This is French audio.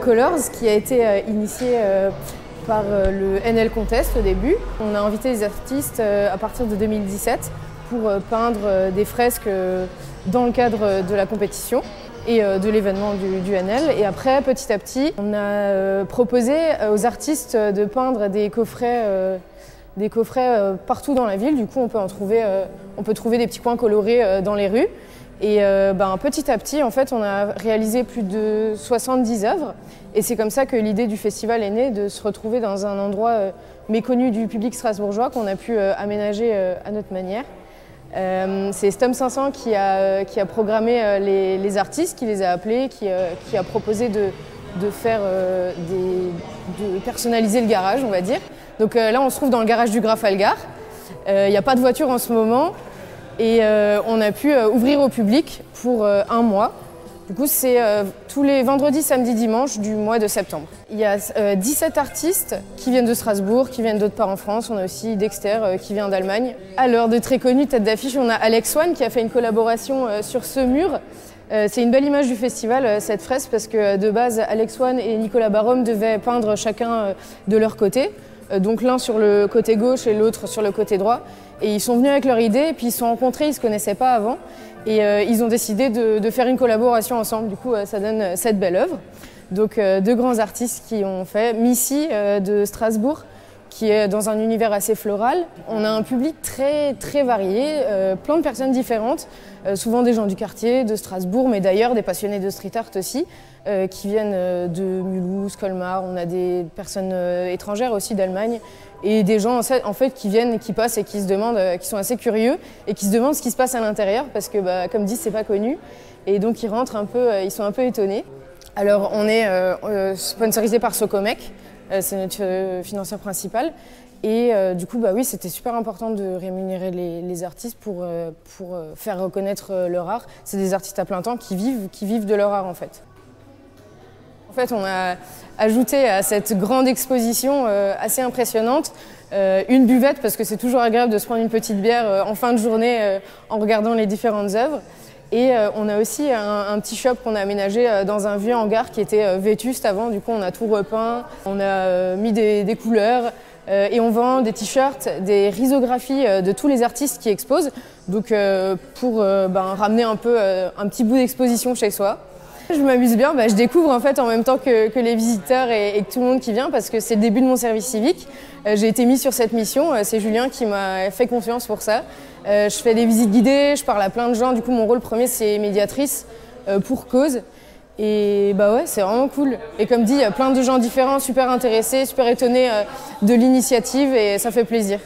Colors qui a été initié par le NL Contest au début. On a invité les artistes à partir de 2017 pour peindre des fresques dans le cadre de la compétition et de l'événement du NL. Et après, petit à petit, on a proposé aux artistes de peindre des coffrets partout dans la ville. Du coup, on peut trouver des petits coins colorés dans les rues. Et petit à petit, en fait, on a réalisé plus de 70 œuvres. Et c'est comme ça que l'idée du festival est née, de se retrouver dans un endroit méconnu du public strasbourgeois qu'on a pu aménager à notre manière. C'est Stum 500 qui a programmé les artistes, qui les a appelés, qui a proposé de personnaliser le garage, on va dire. Donc là, on se trouve dans le garage du Grafalgar. Il n'y a pas de voiture en ce moment. Et on a pu ouvrir au public pour un mois. Du coup, c'est tous les vendredis, samedis, dimanches du mois de septembre. Il y a 17 artistes qui viennent de Strasbourg, qui viennent d'autre part en France. On a aussi Dexter qui vient d'Allemagne. Alors, de très connus tête d'affiche, on a Alex One qui a fait une collaboration sur ce mur. C'est une belle image du festival, cette fresque, parce que de base, Alex One et Nicolas Barhomme devaient peindre chacun de leur côté. Donc l'un sur le côté gauche et l'autre sur le côté droit. Et ils sont venus avec leur idée, et puis ils se sont rencontrés, ils ne se connaissaient pas avant. Et ils ont décidé de faire une collaboration ensemble. Du coup, ça donne cette belle œuvre. Donc deux grands artistes qui ont fait Missy de Strasbourg, qui est dans un univers assez floral. On a un public très, très varié, plein de personnes différentes, souvent des gens du quartier, de Strasbourg, mais d'ailleurs des passionnés de street art aussi, qui viennent de Mulhouse, Colmar. On a des personnes étrangères aussi d'Allemagne et des gens en fait qui viennent, qui passent et qui se demandent, qui sont assez curieux et qui se demandent ce qui se passe à l'intérieur parce que, comme dit, c'est pas connu et donc ils rentrent un peu, ils sont un peu étonnés. Alors on est sponsorisé par Socomec. C'est notre financeur principal. Et du coup, oui, c'était super important de rémunérer les artistes pour faire reconnaître leur art. C'est des artistes à plein temps qui vivent de leur art, en fait. En fait, on a ajouté à cette grande exposition assez impressionnante une buvette, parce que c'est toujours agréable de se prendre une petite bière en fin de journée en regardant les différentes œuvres. Et on a aussi un petit shop qu'on a aménagé dans un vieux hangar qui était vétuste avant. Du coup, on a tout repeint, on a mis des couleurs et on vend des t-shirts, des risographies de tous les artistes qui exposent. Donc pour ramener un peu un petit bout d'exposition chez soi. Je m'amuse bien, je découvre en fait en même temps que les visiteurs et que tout le monde qui vient parce que c'est le début de mon service civique. J'ai été mise sur cette mission, c'est Julien qui m'a fait confiance pour ça. Je fais des visites guidées, je parle à plein de gens, du coup mon rôle premier c'est médiatrice pour cause. Et ouais, c'est vraiment cool. Et comme dit, il y a plein de gens différents, super intéressés, super étonnés de l'initiative et ça fait plaisir.